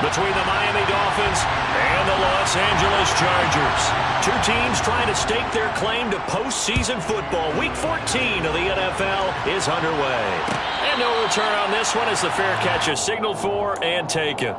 between the Miami Dolphins and the Los Angeles Chargers. Two teams trying to stake their claim to postseason football. Week 14 of the NFL is underway. And no return on this one as the fair catch is signaled for and taken.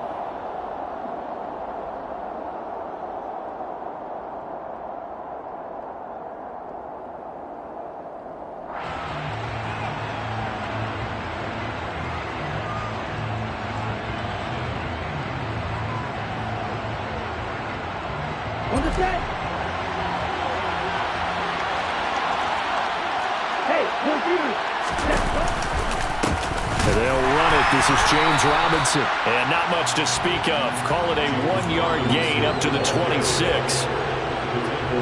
They'll run it. This is James Robinson. And not much to speak of. Call it a 1-yard gain up to the 26.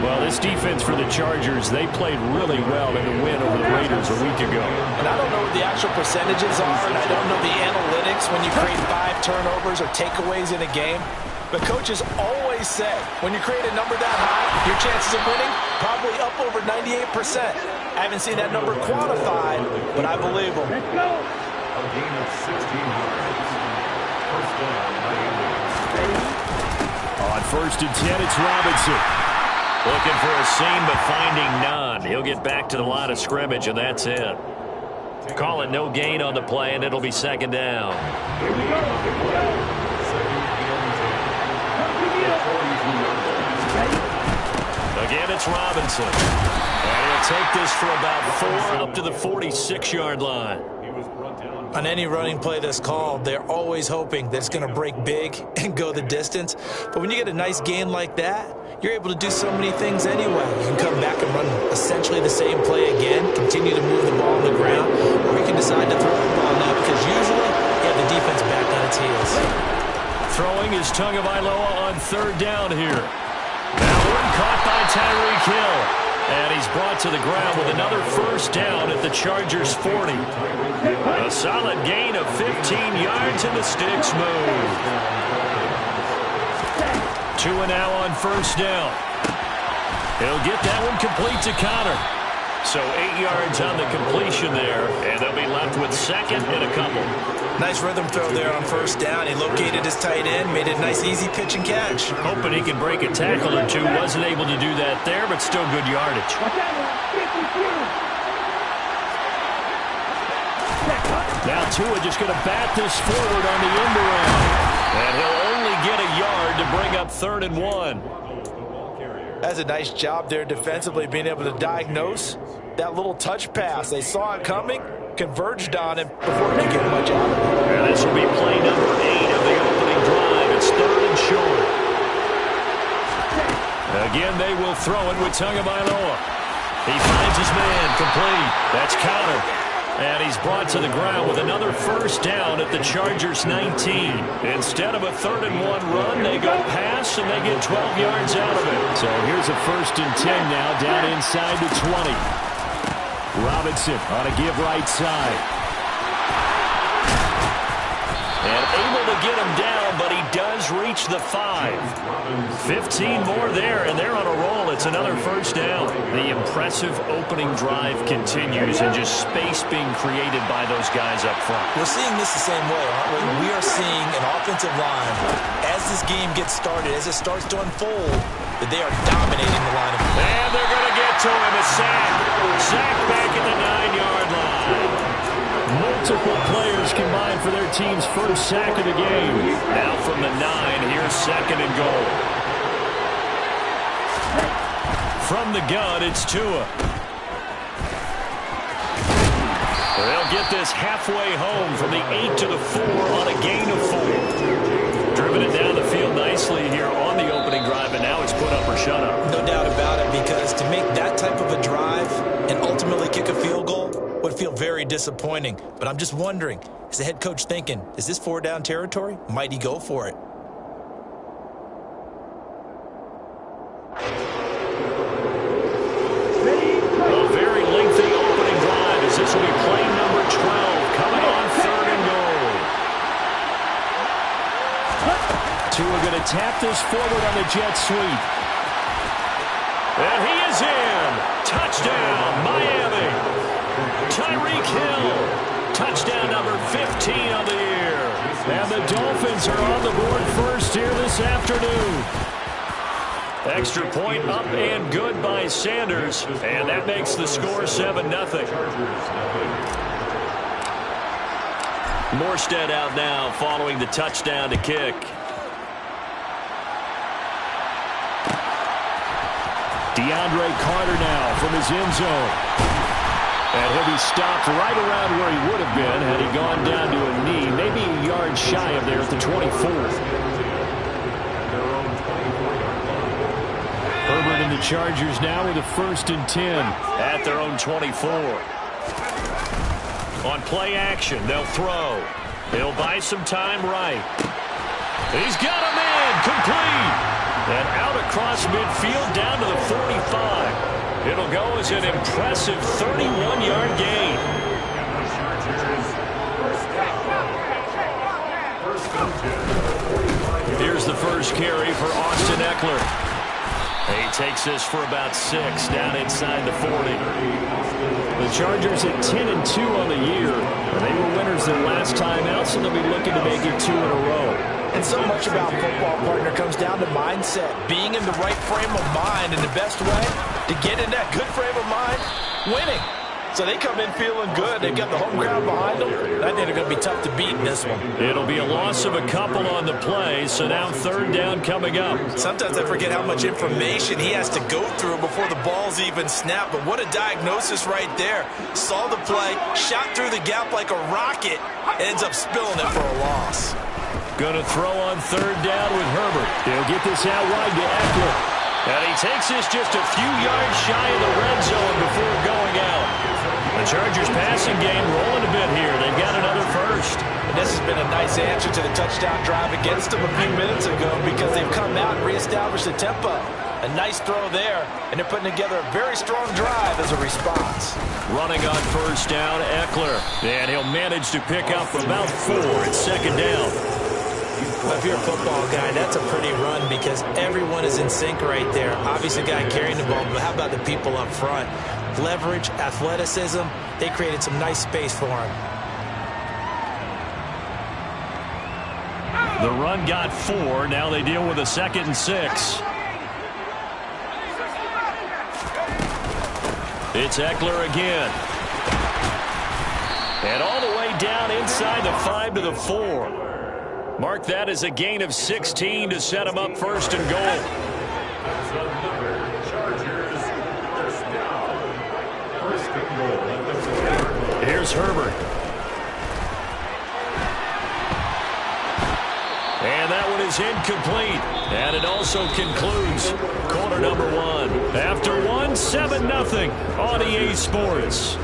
Well, this defense for the Chargers, they played really well in the win over the Raiders a week ago. And I don't know what the actual percentages are, and I don't know the analytics when you create 5 turnovers or takeaways in a game. But coaches always say, when you create a number that high, your chances of winning probably up over 98%. I haven't seen that number quantified, but I believe them. Let's go. A gain of 16 yards. First down, Miami. On 1st and 10, it's Robinson. Looking for a seam, but finding none. He'll get back to the line of scrimmage, and that's it. Call it no gain on the play, and it'll be 2nd down. Here we go. Again, it's Robinson. And he'll take this for about 4 up to the 46-yard line. On any running play that's called, they're always hoping that it's going to break big and go the distance. But when you get a nice gain like that, you're able to do so many things anyway. You can come back and run essentially the same play again, continue to move the ball on the ground, or you can decide to throw the ball now because usually you have the defense back on its heels. Throwing is Tagovailoa on 3rd down here. Now one caught by Tyreek Hill. And he's brought to the ground with another 1st down at the Chargers' 40. A solid gain of 15 yards and the sticks move. Tua now on 1st down. He'll get that one complete to Connor. So 8 yards on the completion there, and they'll be left with 2nd and a couple. Nice rhythm throw there on 1st down. He located his tight end, made it a nice easy pitch and catch. Hoping he could break a tackle or two. Wasn't able to do that there, but still good yardage. Now Tua just going to bat this forward on the end around. And he'll only get a yard to bring up 3rd and 1. That's a nice job there defensively, being able to diagnose that little touch pass. They saw it coming, converged on him before he could get much out of it. And this will be play number 8 of the opening drive. It's 3rd and short. Again, they will throw it with Tagovailoa. He finds his man, complete. That's Connor. And he's brought to the ground with another 1st down at the Chargers' 19. Instead of a 3rd and 1 run, they go pass and they get 12 yards out of it. So here's a 1st and 10 now down inside the 20. Robinson on a give right side. And able to get him down, but he does reach the 5. 15 more there, and they're on a roll. It's another 1st down. The impressive opening drive continues, and just space being created by those guys up front. We're seeing this the same way, aren't we? We are seeing an offensive line, as this game gets started, as it starts to unfold, that they are dominating the line of play. And they're going to get to him. A sack. Sack back at the 9-yard line. Multiple players combined for their team's 1st sack of the game. Now from the 9, here's 2nd and goal. From the gun, it's Tua. They'll get this halfway home from the 8 to the 4 on a gain of 4. Driven it down the field nicely here on the opening drive, and now it's put up or shut up. No doubt about it, because to make that type of a drive and ultimately kick a field goal would feel very disappointing. But I'm just wondering, is the head coach thinking, is this 4-down territory? Might he go for it? A very lengthy opening drive as this will be play number 12 coming on 3rd and goal. Tua going to tap this forward on the jet sweep. And he is in. Touchdown, Miami. Tyreek Hill. Touchdown number 15 on the year. And the Dolphins are on the board Extra point up and good by Sanders, and that makes the score 7-0. Morstead out now following the touchdown to kick. DeAndre Carter now from his end zone. And he'll be stopped right around where he would have been had he gone down to a knee, maybe a yard shy of there at the 24. Herbert and the Chargers now with a 1st and 10 at their own 24. On play action, they'll throw. He'll buy some time right. He's got a man complete. And out across midfield down to the 45. It'll go as an impressive 31-yard gain. Here's the first carry for Austin Eckler. He takes this for about 6 down inside the 40. The Chargers at 10-2 on the year. They were winners their last time out, so they'll be looking to make it 2 in a row. And so much about football, partner, comes down to mindset. Being in the right frame of mind, and the best way to get in that good frame of mind, winning. So they come in feeling good. They've got the home crowd behind them. I think they're going to be tough to beat in this one. It'll be a loss of a couple on the play, so now 3rd down coming up. Sometimes I forget how much information he has to go through before the ball's even snapped. But what a diagnosis right there. Saw the play, shot through the gap like a rocket, ends up spilling it for a loss. Going to throw on 3rd down with Herbert. He'll get this out wide to Eckler. And he takes this just a few yards shy of the red zone before going out. The Chargers passing game rolling a bit here. They've got another 1st. And this has been a nice answer to the touchdown drive against them a few minutes ago because they've come out and reestablished the tempo. A nice throw there, and they're putting together a very strong drive as a response. Running on 1st down, Eckler. And he'll manage to pick up about 4 at 2nd down. If you're a football guy, that's a pretty run because everyone is in sync right there. Obviously, the guy carrying the ball, but how about the people up front? Leverage, athleticism, they created some nice space for him. The run got 4. Now they deal with a 2nd and 6. It's Eckler again. And all the way down inside the 5 to the 4. Mark that as a gain of 16 to set him up 1st and goal. Here's Herbert. And that one is incomplete. And it also concludes quarter number 1. After 1, 7-0 on EA Sports.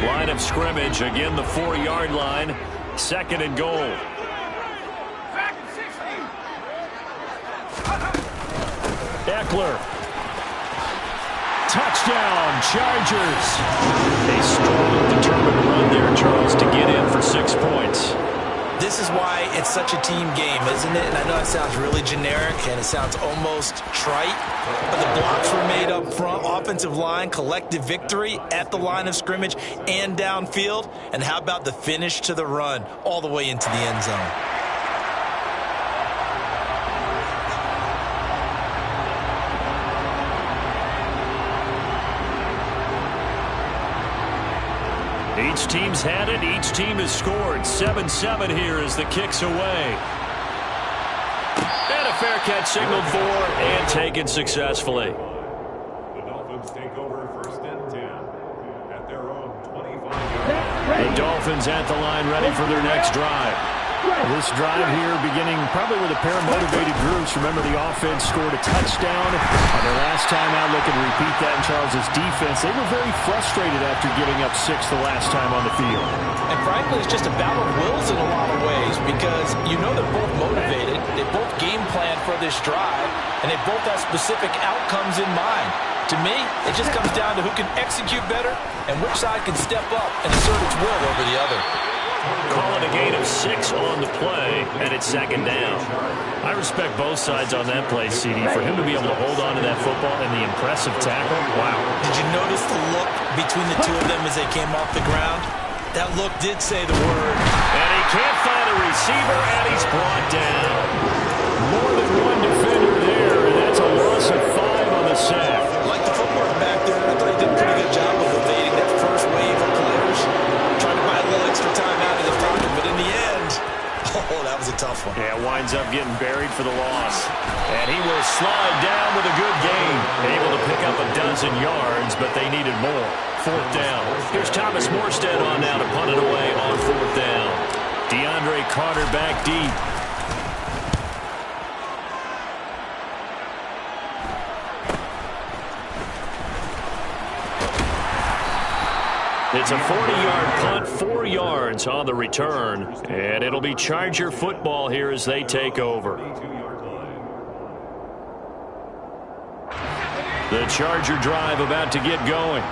Line of scrimmage, again the 4-yard line, 2nd and goal. Eckler. Touchdown, Chargers. A strong, determined run there, Charles, to get in for 6 points. This is why it's such a team game, isn't it? And I know it sounds really generic and it sounds almost trite, but the blocks were made up front, offensive line, collective victory at the line of scrimmage and downfield. And how about the finish to the run all the way into the end zone? Each team's had it. Each team has scored. 7-7 here as the kick's away. And a fair catch signaled for and taken successfully. The Dolphins take over 1st and 10 at their own 25. The Dolphins at the line ready for their next drive. This drive here beginning probably with a pair of motivated groups. Remember, the offense scored a touchdown on their last time out. Looking to repeat that in Charles's defense. They were very frustrated after giving up 6 the last time on the field. And frankly, it's just a battle of wills in a lot of ways because you know they're both motivated. They both game plan for this drive, and they both have specific outcomes in mind. To me, it just comes down to who can execute better and which side can step up and assert its will over the other. Call it a gain of 6 on the play, and it's second down. I respect both sides on that play, CD. For him to be able to hold on to that football and the impressive tackle, wow. Did you notice the look between the two of them as they came off the ground? That look did say the word. And he can't find a receiver, and he's brought down. More than one defender there, and that's a loss of 5 on the sack. Like the footwork back there, I thought he did a pretty good job of evading that first wave of players. Trying to buy a little extra time out of his pocket, but in the end, oh, that was a tough one. Yeah, winds up getting buried for the loss. And he will slide down with a good gain. Able to pick up a dozen yards, but they needed more. 4th down. Here's Thomas Morstead on now to punt it away on 4th down. DeAndre Carter back deep. It's a 40-yard punt, 4 yards on the return, and it'll be Charger football here as they take over. The Charger drive about to get going.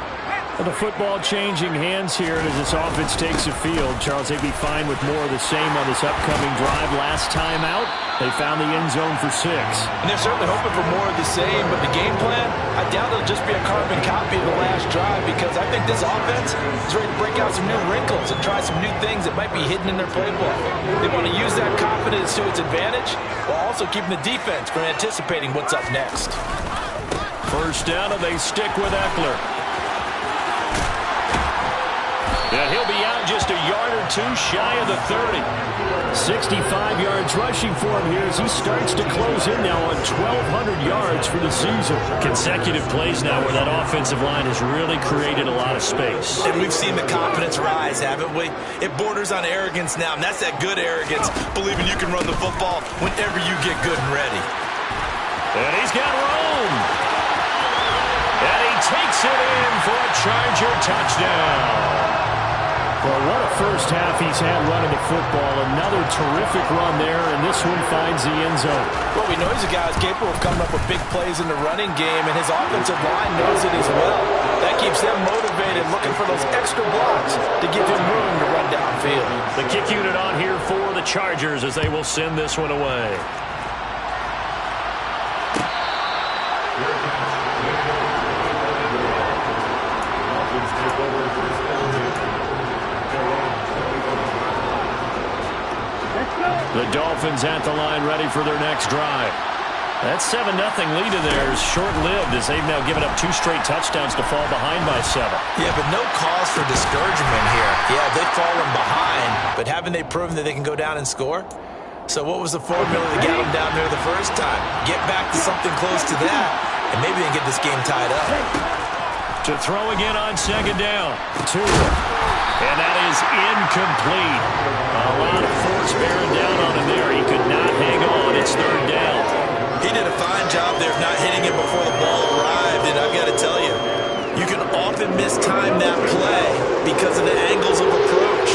Well, the football changing hands here as this offense takes the field. Charles, they'd be fine with more of the same on this upcoming drive. Last time out, they found the end zone for 6. And they're certainly hoping for more of the same, but the game plan, I doubt it'll just be a carbon copy of the last drive, because I think this offense is ready to break out some new wrinkles and try some new things that might be hidden in their playbook. They want to use that confidence to its advantage while also keeping the defense from anticipating what's up next. First down, and they stick with Eckler. And he'll be out just a yard or 2 shy of the 30. 65 yards rushing for him here as he starts to close in now on 1,200 yards for the season. Consecutive plays now where that offensive line has really created a lot of space. And we've seen the confidence rise, haven't we? It borders on arrogance now, and that's that good arrogance, believing you can run the football whenever you get good and ready. And he's got room. And he takes it in for a Charger touchdown. Well, what a first half he's had running the football. Another terrific run there, and this one finds the end zone. Well, we know he's a guy who's capable of coming up with big plays in the running game, and his offensive line knows it as well. That keeps them motivated, looking for those extra blocks to give him room to run downfield. The kick unit on here for the Chargers as they will send this one away. The Dolphins at the line ready for their next drive. That 7-0 lead of theirs short-lived as they've now given up 2 straight touchdowns to fall behind by 7. Yeah, but no cause for discouragement here. Yeah, they've fallen behind, but haven't they proven that they can go down and score? So what was the formula that got them down there the first time? Get back to something close to that, and maybe they can get this game tied up. To throw again on 2nd down. And that is incomplete. A lot of force bearing down on him there. He could not hang on. It's 3rd down. He did a fine job there of not hitting it before the ball arrived, and I've got to tell you, you can often mistime that play because of the angles of approach.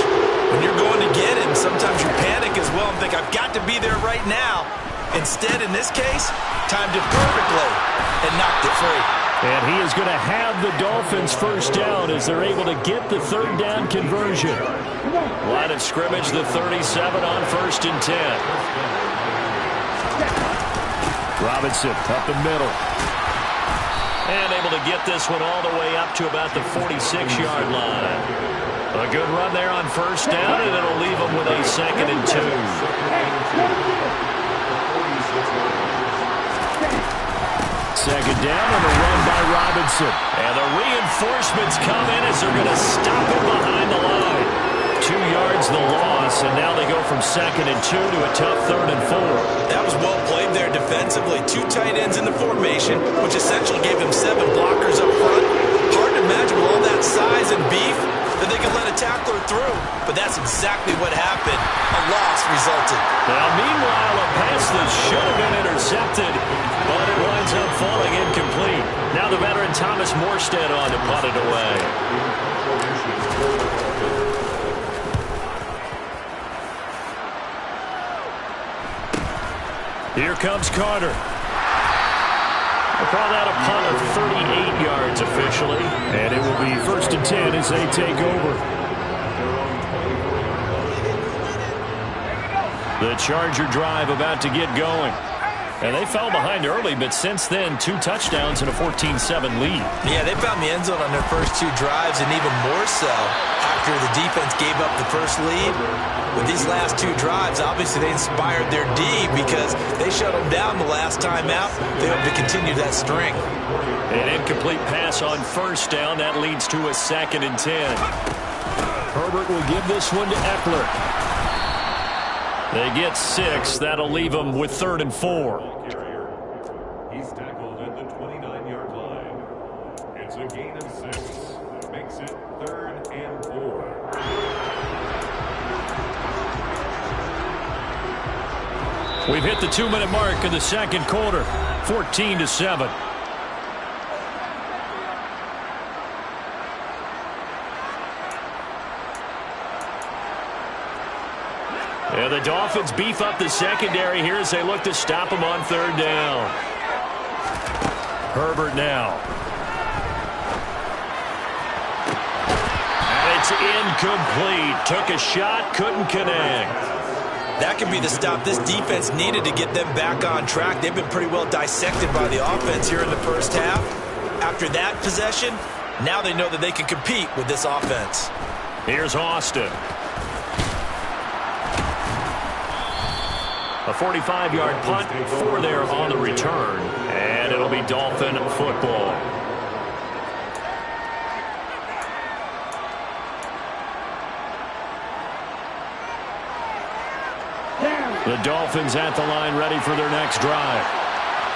When you're going to get him, sometimes you panic as well and think, I've got to be there right now. Instead, in this case, timed it perfectly and knocked it free. And he is going to have the Dolphins first down as they're able to get the 3rd down conversion. Line of scrimmage, the 37 on 1st and 10. Robinson up the middle. And able to get this one all the way up to about the 46-yard line. A good run there on 1st down, and it'll leave them with a 2nd and 2. 2nd down and a run by Robinson. And the reinforcements come in as they're going to stop him behind the line. 2 yards the loss, and now they go from 2nd and 2 to a tough 3rd and 4. That was well played there defensively. 2 tight ends in the formation, which essentially gave him 7 blockers up front. Hard to imagine with all that size and beef that they could let a tackler through, but that's exactly what happened. A loss resulted. Now, meanwhile, a pass that should have been intercepted, but it winds up falling incomplete. Now the veteran Thomas Morstead on to punt it away. Here comes Carter. We'll call that a punt of 38 yards officially, and it will be 1st and 10 as they take over. The Charger drive about to get going. And they fell behind early, but since then, 2 touchdowns and a 14-7 lead. Yeah, they found the end zone on their first 2 drives, and even more so after the defense gave up the first lead. With these last 2 drives, obviously they inspired their D because they shut them down the last time out. They hope to continue that string. An incomplete pass on first down. That leads to a 2nd and 10. Herbert will give this one to Eckler. They get 6. That'll leave them with 3rd and 4. He's tackled at the 29-yard line. It's a gain of 6. That makes it 3rd and 4. We've hit the 2-minute mark in the second quarter. 14-7. And the Dolphins beef up the secondary here as they look to stop him on 3rd down. Herbert now. And it's incomplete. Took a shot, couldn't connect. That could be the stop this defense needed to get them back on track. They've been pretty well dissected by the offense here in the first half. After that possession, now they know that they can compete with this offense. Here's Austin. A 45-yard punt, 4 there on the return, and it'll be Dolphin football. The Dolphins at the line ready for their next drive.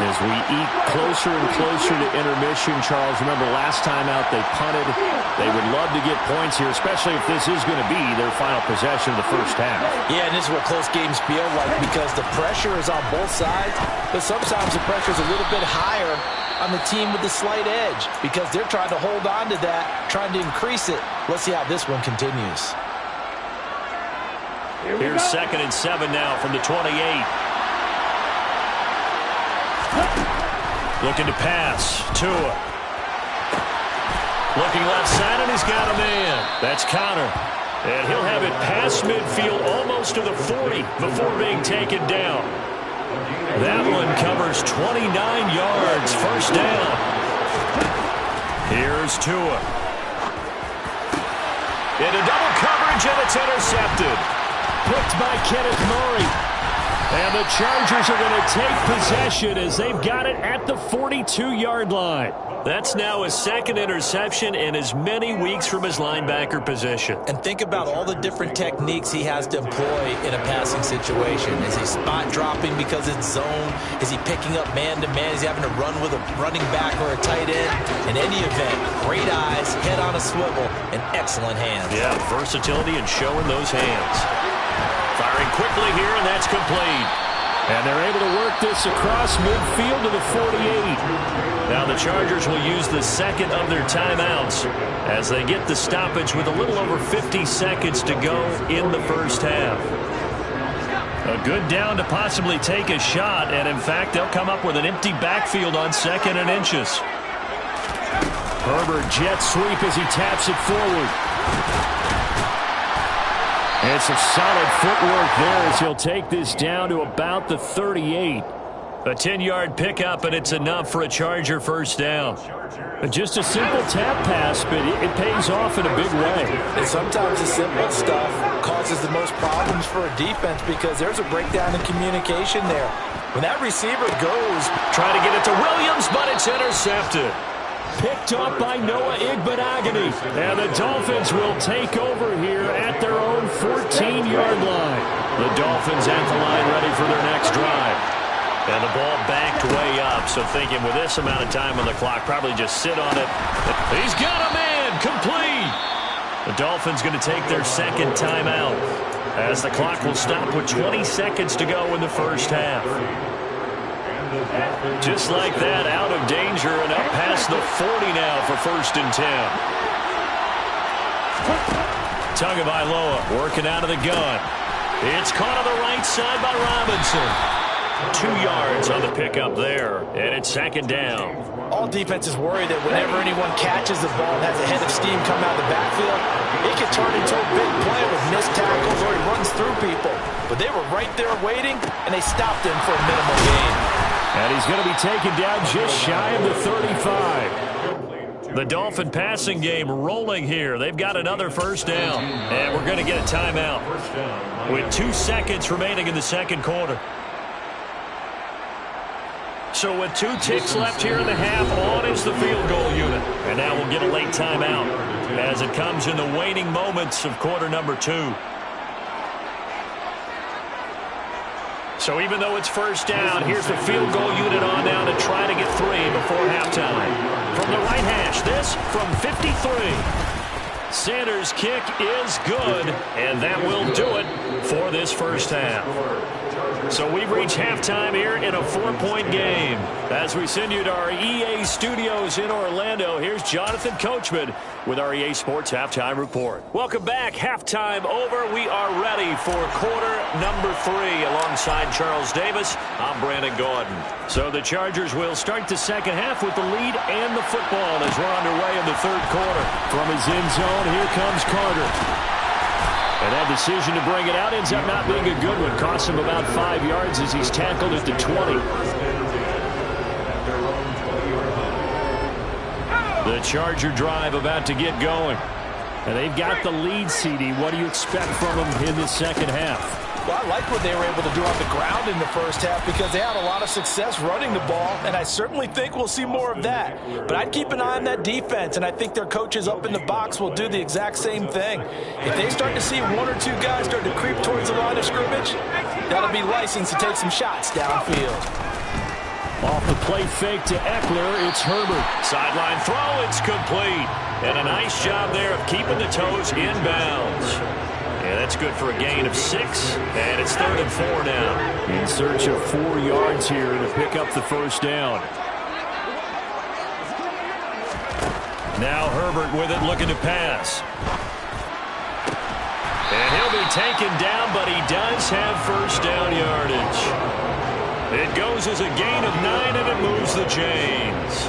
As we eat closer and closer to intermission, Charles, remember last time out they punted. They would love to get points here, especially if this is going to be their final possession of the first half. Yeah, and this is what close games feel like because the pressure is on both sides, but sometimes the pressure is a little bit higher on the team with the slight edge because they're trying to hold on to that, trying to increase it. Let's see how this one continues. Here's 2nd and 7 now from the 28. Looking to pass. Tua. Looking left side, and he's got a man. That's Connor. And he'll have it past midfield almost to the 40 before being taken down. That one covers 29 yards. First down. Here's Tua. Into double coverage, and it's intercepted. Picked by Kenneth Murray. And the Chargers are going to take possession as they've got it at the 42-yard line. That's now his 2nd interception in as many weeks from his linebacker position. And think about all the different techniques he has to employ in a passing situation. Is he spot dropping because it's zone? Is he picking up man-to-man? Is he having to run with a running back or a tight end? In any event, great eyes, head on a swivel, and excellent hands. Yeah, versatility and showing those hands. Firing quickly here, and that's complete. And they're able to work this across midfield to the 48. Now the Chargers will use the 2nd of their timeouts as they get the stoppage with a little over 50 seconds to go in the first half. A good down to possibly take a shot, and in fact, they'll come up with an empty backfield on 2nd and inches. Herbert jet sweep as he taps it forward. And some solid footwork there as he'll take this down to about the 38. A 10-yard pickup, and it's enough for a Charger first down. Just a simple tap pass, but it pays off in a big way. And sometimes the simple stuff causes the most problems for a defense because there's a breakdown in communication there. When that receiver goes, trying to get it to Williams, but it's intercepted. Picked up by Noah Igbenogany. And the Dolphins will take over here at their own 14-yard line. The Dolphins at the line ready for their next drive. And the ball backed way up, so thinking with this amount of time on the clock, probably just sit on it. He's got a man, complete. The Dolphins going to take their 2nd timeout as the clock will stop with 20 seconds to go in the first half. Just like that, out of danger and up past the 40 now for 1st and 10. Tagovailoa working out of the gun. It's caught on the right side by Robinson. 2 yards on the pickup there, and it's second down. All defenses worry that whenever anyone catches the ball and has a head of steam come out of the backfield, it can turn into a big play with missed tackles or he runs through people. But they were right there waiting, and they stopped him for a minimal gain. And he's going to be taken down just shy of the 35. The Dolphin passing game rolling here. They've got another first down. And we're going to get a timeout with 2 seconds remaining in the second quarter. So with 2 ticks left here in the half, on is the field goal unit. And now we'll get a late timeout as it comes in the waning moments of quarter number 2. So even though it's first down, here's the field goal unit on now to try to get 3 before halftime. From the right hash, this from 53. Sanders' kick is good, and that will do it for this first half. So we've reached halftime here in a 4-point game. As we send you to our EA studios in Orlando, here's Jonathan Coachman with our EA Sports Halftime Report. Welcome back. Halftime over. We are ready for quarter number 3. Alongside Charles Davis, I'm Brandon Gaudin. So the Chargers will start the second half with the lead and the football as we're underway in the third quarter. From his end zone, here comes Carter. And that decision to bring it out ends up not being a good one. Costs him about 5 yards as he's tackled at the 20. The Charger drive about to get going. And they've got the lead, CD. What do you expect from them in the second half? Well, I like what they were able to do on the ground in the first half because they had a lot of success running the ball, and I certainly think we'll see more of that. But I'd keep an eye on that defense, and I think their coaches up in the box will do the exact same thing. If they start to see 1 or 2 guys start to creep towards the line of scrimmage, that'll be license to take some shots downfield. Off the play fake to Eckler, it's Herbert. Sideline throw, it's complete. And a nice job there of keeping the toes in bounds. Yeah, that's good for a gain of 6, and it's 3rd and 4 now. In search of 4 yards here to pick up the first down. Now Herbert with it, looking to pass. And he'll be taken down, but he does have first down yardage. It goes as a gain of 9, and it moves the chains.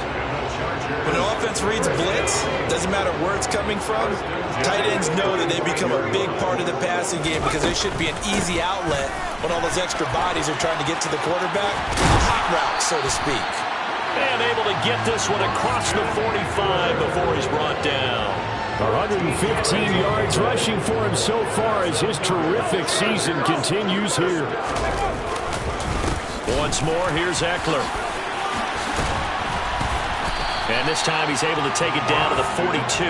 When an offense reads blitz, doesn't matter where it's coming from, tight ends know that they become a big part of the passing game because they should be an easy outlet when all those extra bodies are trying to get to the quarterback. A hot route, so to speak. And able to get this one across the 45 before he's brought down. 115 yards rushing for him so far as his terrific season continues here. Once more, here's Eckler. And this time he's able to take it down to the 42.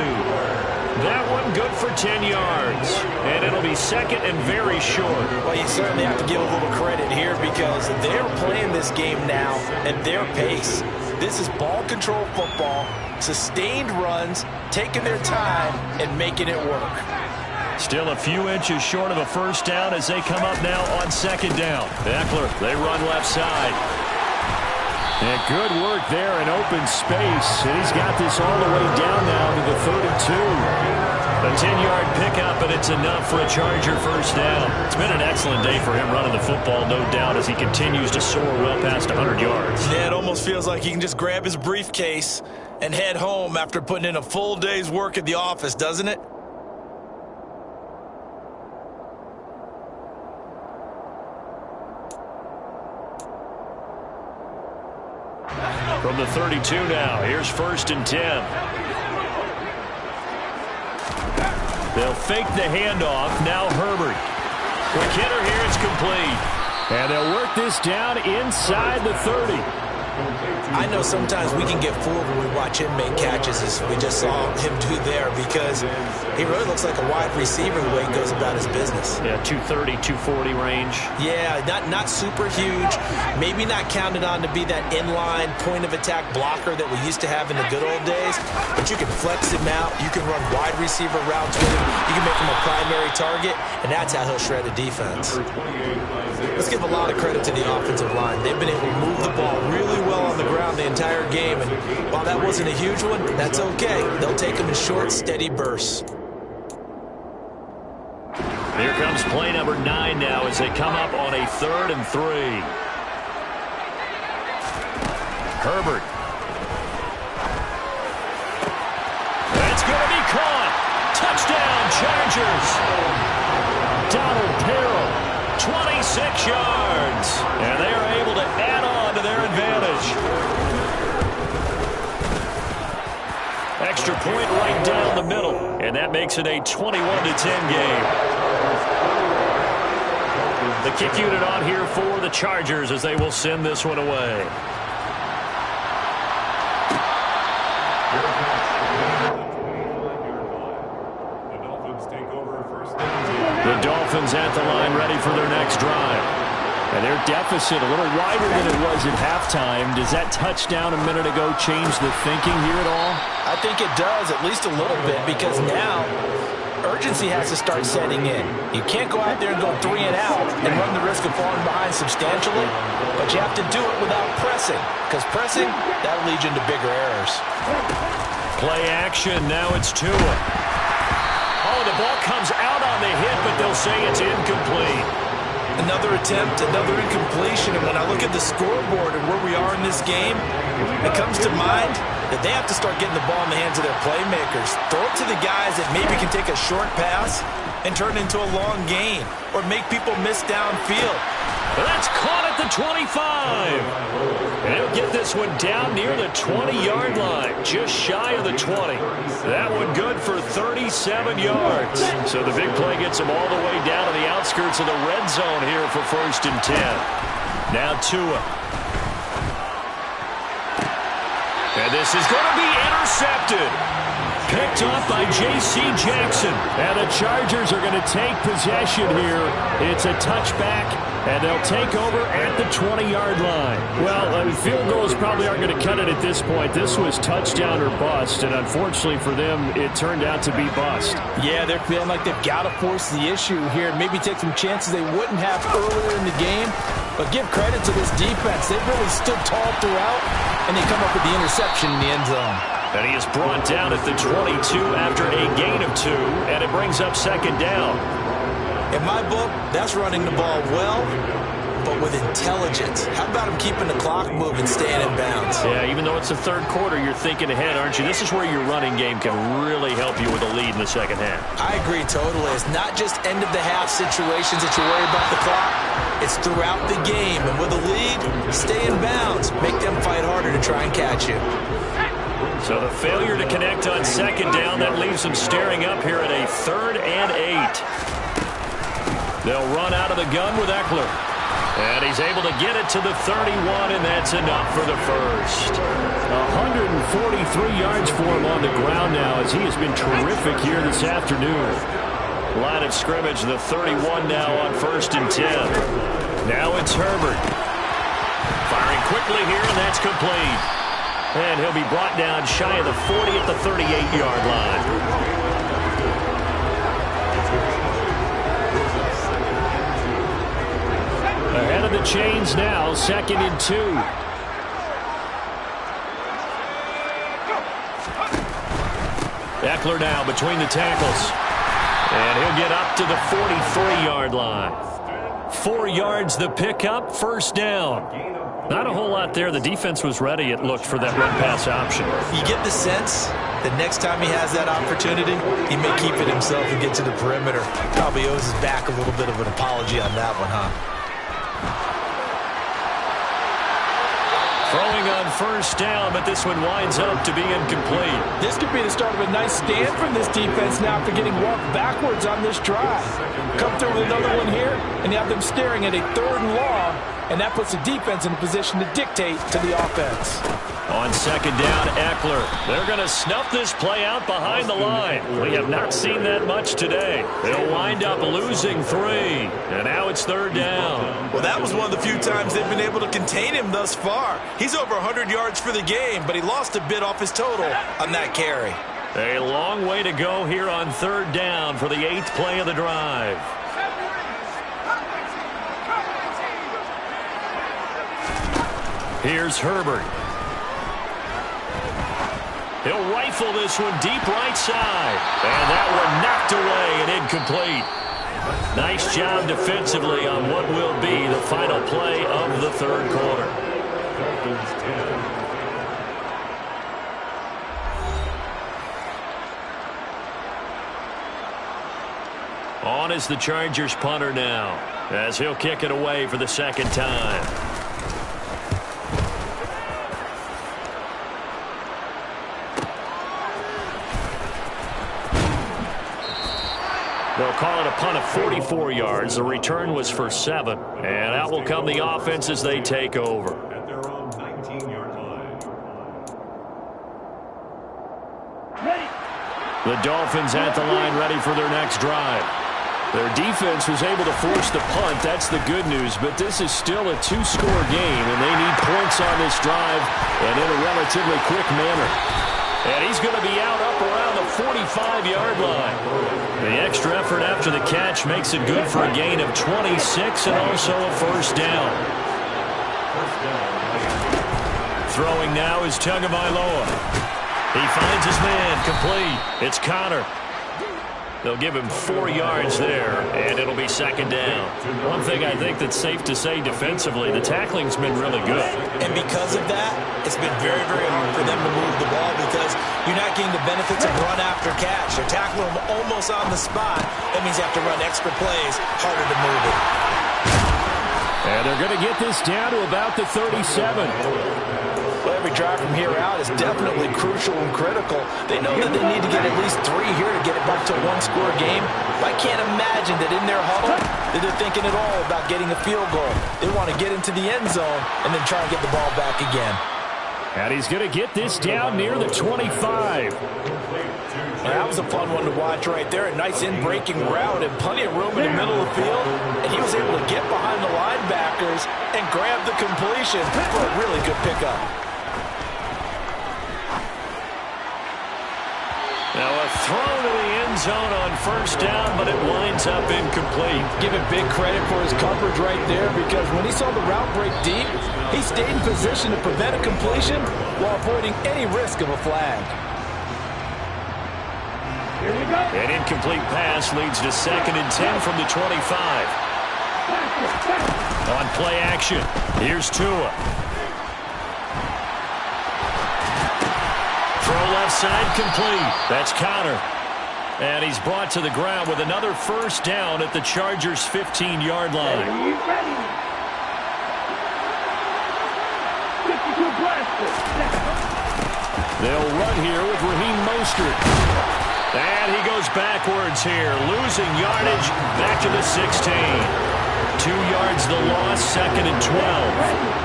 That one good for 10 yards. And it'll be second and very short. Well, you certainly have to give a little credit here because they're playing this game now at their pace. This is ball control football, sustained runs, taking their time and making it work. Still a few inches short of a first down as they come up now on second down. Eckler, they run left side. And good work there in open space. And he's got this all the way down now to the 3rd and 2. A 10-yard pickup, and it's enough for a Charger first down. It's been an excellent day for him running the football, no doubt, as he continues to soar well past 100 yards. Yeah, it almost feels like he can just grab his briefcase and head home after putting in a full day's work at the office, doesn't it? From the 32 now, here's 1st and 10. They'll fake the handoff. Now Herbert. Quick hitter here, it's complete. And they'll work this down inside the 30. I know sometimes we can get fooled when we watch him make catches, as we just saw him do there, because he really looks like a wide receiver the way he goes about his business. Yeah, 230, 240 range. Yeah, not super huge. Maybe not counted on to be that inline point-of-attack blocker that we used to have in the good old days, but you can flex him out. You can run wide receiver routes with him. You can make him a primary target, and that's how he'll shred a defense. Let's give a lot of credit to the offensive line. They've been able to move the ball really well on the ground the entire game, and while that wasn't a huge one, that's okay. They'll take them in short, steady bursts. Here comes play number 9 now as they come up on a 3rd and 3. Herbert. That's going to be caught. Touchdown, Chargers. Donald Perrell, 26 yards. And they are able to add on to their advantage. Extra point right down the middle. And that makes it a 21-10 game. The kick unit on here for the Chargers as they will send this one away. The Dolphins at the line ready for their next drive. And their deficit a little wider than it was at halftime. Does that touchdown a minute ago change the thinking here at all? I think it does, at least a little bit, because now urgency has to start setting in. You can't go out there and go 3 and out and run the risk of falling behind substantially, but you have to do it without pressing, because pressing, that'll lead you into bigger errors. Play action. Now it's Tua. Oh, the ball comes out on the hit, but they'll say it's incomplete. Another attempt, another incompletion, and when I look at the scoreboard and where we are in this game, it comes to mind that they have to start getting the ball in the hands of their playmakers. Throw it to the guys that maybe can take a short pass and turn it into a long gain or make people miss downfield. That's caught at the 25. And he'll get this one down near the 20-yard line, just shy of the 20. That one good for 37 yards. So the big play gets him all the way down to the outskirts of the red zone here for 1st and 10. Now Tua. And this is going to be intercepted. Picked off by J.C. Jackson. And the Chargers are going to take possession here. It's a touchback, and they'll take over at the 20-yard line. Well, field goals probably aren't going to cut it at this point. This was touchdown or bust, and unfortunately for them, it turned out to be bust. Yeah, they're feeling like they've got to force the issue here and maybe take some chances they wouldn't have earlier in the game. But give credit to this defense. They've really stood tall throughout, and they come up with the interception in the end zone. And he is brought down at the 22 after a gain of 2, and it brings up 2nd down. In my book, that's running the ball well, but with intelligence. How about him keeping the clock moving, staying in bounds? Yeah, even though it's the 3rd quarter, you're thinking ahead, aren't you? This is where your running game can really help you with a lead in the 2nd half. I agree totally. It's not just end-of-the-half situations that you worry about the clock. It's throughout the game. And with a lead, stay in bounds. Make them fight harder to try and catch you. So the failure to connect on 2nd down, that leaves them staring up here at a 3rd and 8. They'll run out of the gun with Eckler. And he's able to get it to the 31, and that's enough for the first. 143 yards for him on the ground now as he has been terrific here this afternoon. Line of scrimmage, the 31 now on 1st and 10. Now it's Herbert. Firing quickly here, and that's complete. And he'll be brought down shy of the 40 at the 38-yard line. Ahead of the chains now, 2nd and 2. Eckler now between the tackles. And he'll get up to the 43-yard line. 4 yards the pickup, 1st down. Not a whole lot there. The defense was ready, it looked, for that run-pass option. You get the sense that next time he has that opportunity, he may keep it himself and get to the perimeter. Probably owes his back a little bit of an apology on that one, huh? Throwing on 1st down, but this one winds up to be incomplete. This could be the start of a nice stand from this defense now after getting walked backwards on this drive. Come through with another one here, and you have them staring at a 3rd and long, and that puts the defense in a position to dictate to the offense. On 2nd down, Eckler. They're going to snuff this play out behind the line. We have not seen that much today. They'll wind up losing 3, and now it's 3rd down. Well, that was one of the few times they've been able to contain him thus far. He's over 100 yards for the game, but he lost a bit off his total on that carry. A long way to go here on 3rd down for the 8th play of the drive. Here's Herbert. He'll rifle this one deep right side. And that one knocked away and incomplete. Nice job defensively on what will be the final play of the 3rd quarter. On is the Chargers punter now, as he'll kick it away for the second time. They'll call it a punt of 44 yards. The return was for 7. And out will come the offense as they take over. At their own 19-yard line. The Dolphins at the line ready for their next drive. Their defense was able to force the punt. That's the good news. But this is still a 2-score game, and they need points on this drive and in a relatively quick manner. And he's going to be out up around the 45-yard line. The extra effort after the catch makes it good for a gain of 26 and also a first down. Throwing now is Tagovailoa. He finds his man, complete. It's Connor. They'll give him 4 yards there, and it'll be second down. One thing I think that's safe to say defensively, the tackling's been really good. And because of that, it's been very, very hard for them to move the ball because you're not getting the benefits of run after catch. You're tackling them almost on the spot. That means you have to run extra plays, harder to move it. And they're going to get this down to about the 37. Well, every drive from here out is definitely crucial and critical. They know that they need to get at least 3 here to get it back to a 1-score game. I can't imagine that in their huddle that they're thinking at all about getting a field goal. They want to get into the end zone and then try and get the ball back again. And he's going to get this down near the 25. That was a fun one to watch right there. A nice in-breaking route and plenty of room in the middle of the field. And he was able to get behind the linebackers and grab the completion for a really good pickup. Now a throw to the end zone on first down, but it winds up incomplete. Give him big credit for his coverage right there because when he saw the route break deep, he stayed in position to prevent a completion while avoiding any risk of a flag. Here we go. An incomplete pass leads to 2nd and 10 from the 25. On play action, here's Tua. Throw left side complete. That's Connor. And he's brought to the ground with another first down at the Chargers' 15-yard line. They'll run here with Raheem Mostert. And he goes backwards here, losing yardage back to the 16. 2 yards the loss, 2nd and 12.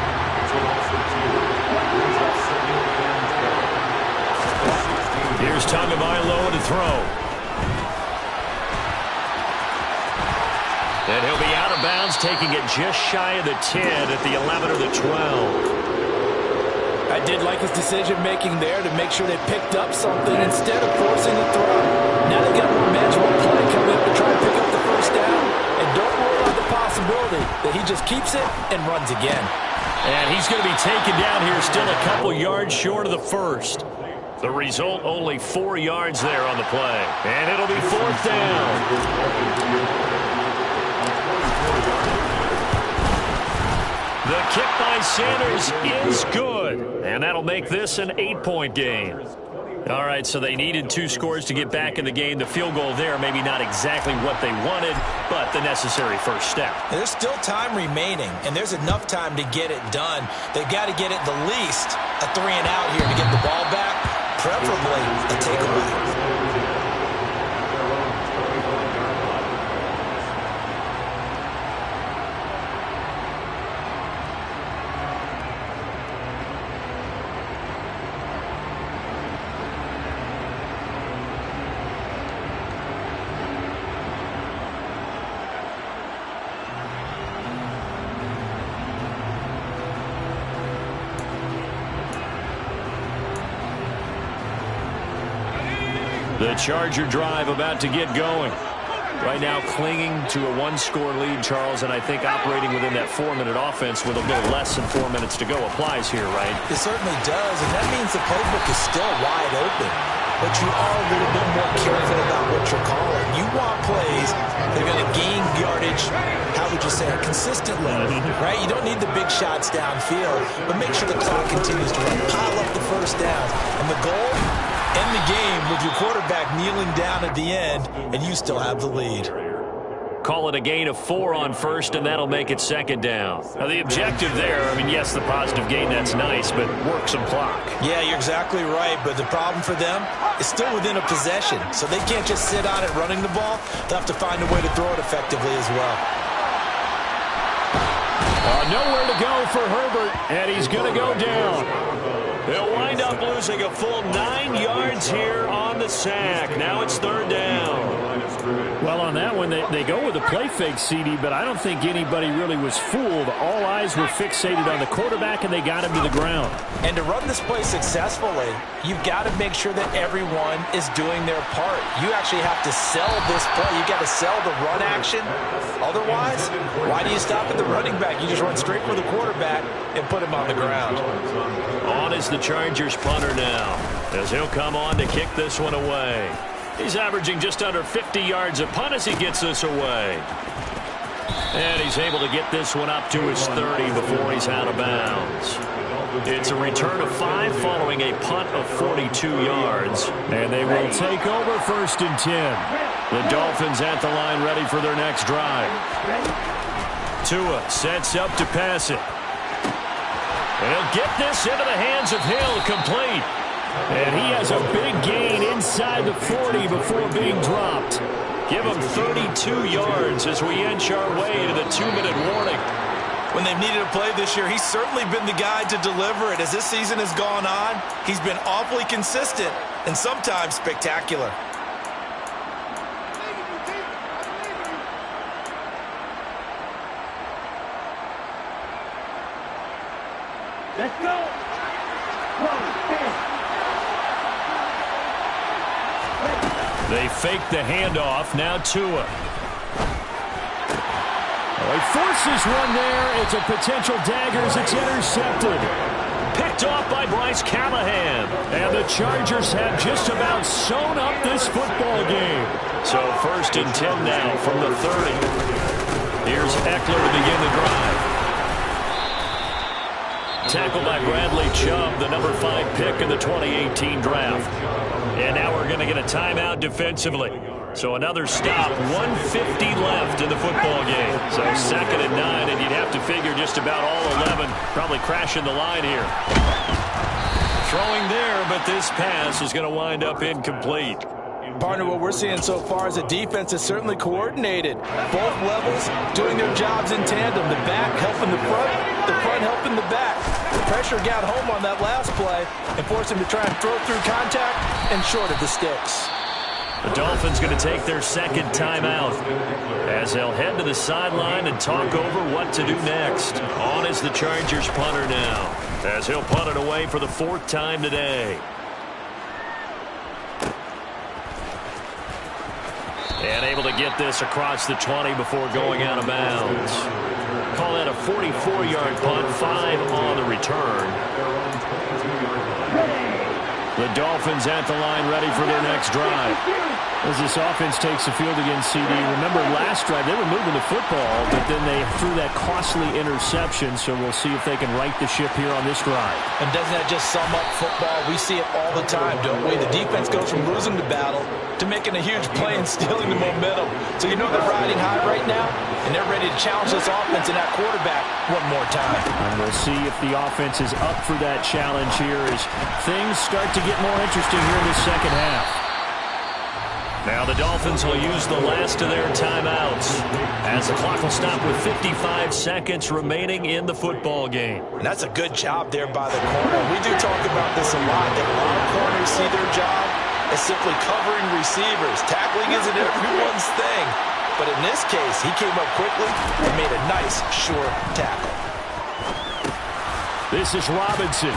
Here's Tagovailoa to throw. And he'll be out of bounds, taking it just shy of the 10 at the 11 or the 12. I did like his decision-making there to make sure they picked up something instead of forcing the throw. Now they got more manageable play coming up to try and pick up the first down. And don't rule out the possibility that he just keeps it and runs again. And he's going to be taken down here still a couple yards short of the first. The result, only 4 yards there on the play. And it'll be 4th down. The kick by Sanders is good. And that'll make this an 8-point game. All right, so they needed 2 scores to get back in the game. The field goal there, maybe not exactly what they wanted, but the necessary first step. There's still time remaining, and there's enough time to get it done. They've got to get it the least a 3 and out here to get the ball back, preferably a takeaway. The Charger drive about to get going. Right now clinging to a 1-score lead, Charles, and I think operating within that 4-minute offense with a little less than 4 minutes to go applies here, right? It certainly does, and that means the playbook is still wide open. But you are a little bit more careful about what you're calling. You want plays that are going to gain yardage, how would you say it, consistently, right? You don't need the big shots downfield, but make sure the clock continues to run. Pile up the first down. And the goal? End the game with your quarterback kneeling down at the end, and you still have the lead. call it a gain of 4 on first, and that'll make it second down. Now, the objective there, I mean, yes, the positive gain, that's nice, but work some clock. Yeah, you're exactly right, but the problem for them is still within a possession, so they can't just sit on it running the ball. They'll have to find a way to throw it effectively as well. Nowhere to go for Herbert, and he's going to go down. They'll wind up losing a full 9 yards here on the sack. Now it's third down. Well, on that one, they go with a play fake, CD, but I don't think anybody really was fooled. All eyes were fixated on the quarterback, and they got him to the ground. And to run this play successfully, you've got to make sure that everyone is doing their part. You actually have to sell this play. You've got to sell the run action. Otherwise, why do you stop at the running back? You just run straight for the quarterback and put him on the ground. On is the Chargers punter now, as he'll come on to kick this one away. He's averaging just under 50 yards a punt as he gets this away. And he's able to get this one up to his 30 before he's out of bounds. It's a return of 5 following a punt of 42 yards. And they will take over first and 10. The Dolphins at the line ready for their next drive. Tua sets up to pass it. And he'll get this into the hands of Hill, complete. And he has a big gain inside the 40 before being dropped. Give him 32 yards as we inch our way to the 2-minute warning. When they've needed a play this year, he's certainly been the guy to deliver it. As this season has gone on, he's been awfully consistent and sometimes spectacular. Let's go. They fake the handoff. Now Tua. He forces one there. It's a potential dagger as it's intercepted. Picked off by Bryce Callahan. And the Chargers have just about sewn up this football game. So first and 10 now from the 30. Here's Eckler to begin the drive. Tackled by Bradley Chubb, the number 5 pick in the 2018 draft. And now we're going to get a timeout defensively. So another stop, 150 left in the football game. So second and 9, and you'd have to figure just about all 11 probably crashing the line here. Throwing there, but this pass is going to wind up incomplete. Partner, what we're seeing so far is the defense is certainly coordinated. Both levels doing their jobs in tandem. The back helping the front helping the back. The pressure got home on that last play and forced him to try and throw through contact and short of the sticks. The Dolphins going to take their second timeout as they'll head to the sideline and talk over what to do next. On is the Chargers punter now as he'll punt it away for the 4th time today. And able to get this across the 20 before going out of bounds. Call that a 44-yard punt, 5 on the return. The Dolphins at the line ready for their next drive. As this offense takes the field against CD, remember last drive they were moving the football, but then they threw that costly interception, so we'll see if they can right the ship here on this drive. And doesn't that just sum up football? We see it all the time, don't we? The defense goes from losing the battle to making a huge play and stealing the momentum. So you know they're riding high right now, and they're ready to challenge this offense and that quarterback one more time. And we'll see if the offense is up for that challenge here as things start to get more interesting here in the second half. Now the Dolphins will use the last of their timeouts as the clock will stop with 55 seconds remaining in the football game. And that's a good job there by the corner. We do talk about this a lot, that a lot of corners see their job as simply covering receivers. Tackling isn't everyone's thing. But in this case, he came up quickly and made a nice, short tackle. This is Robinson.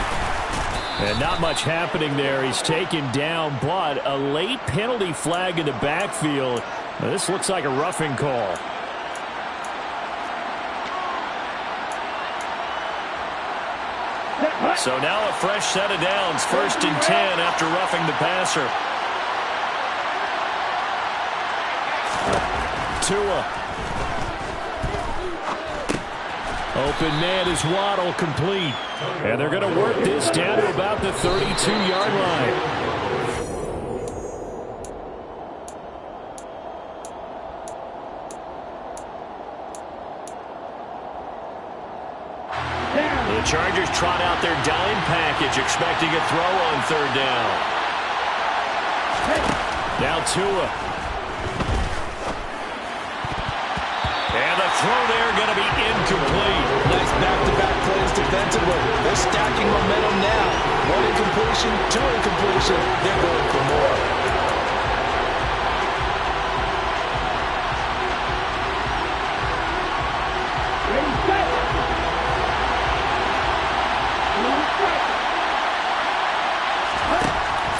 And not much happening there. He's taken down, but a late penalty flag in the backfield. Now, this looks like a roughing call. So now a fresh set of downs. 1st and 10 after roughing the passer. Tua. Open man is Waddle, complete. And they're going to work this down to about the 32-yard line. trot out their dime package, expecting a throw on third down. Now Tua. And the throw there going to be incomplete. Nice back-to-back plays defensively. They're stacking momentum now. One incompletion, two incompletion. They're going for more. Ready, set.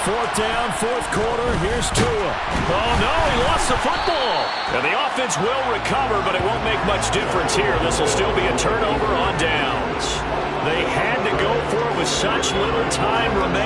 Fourth down, fourth quarter. Here's Tua. Oh, no, he lost the football. And the offense will recover, but it won't make much difference here. This will still be a turnover on downs. They had to go for it with such little time remaining.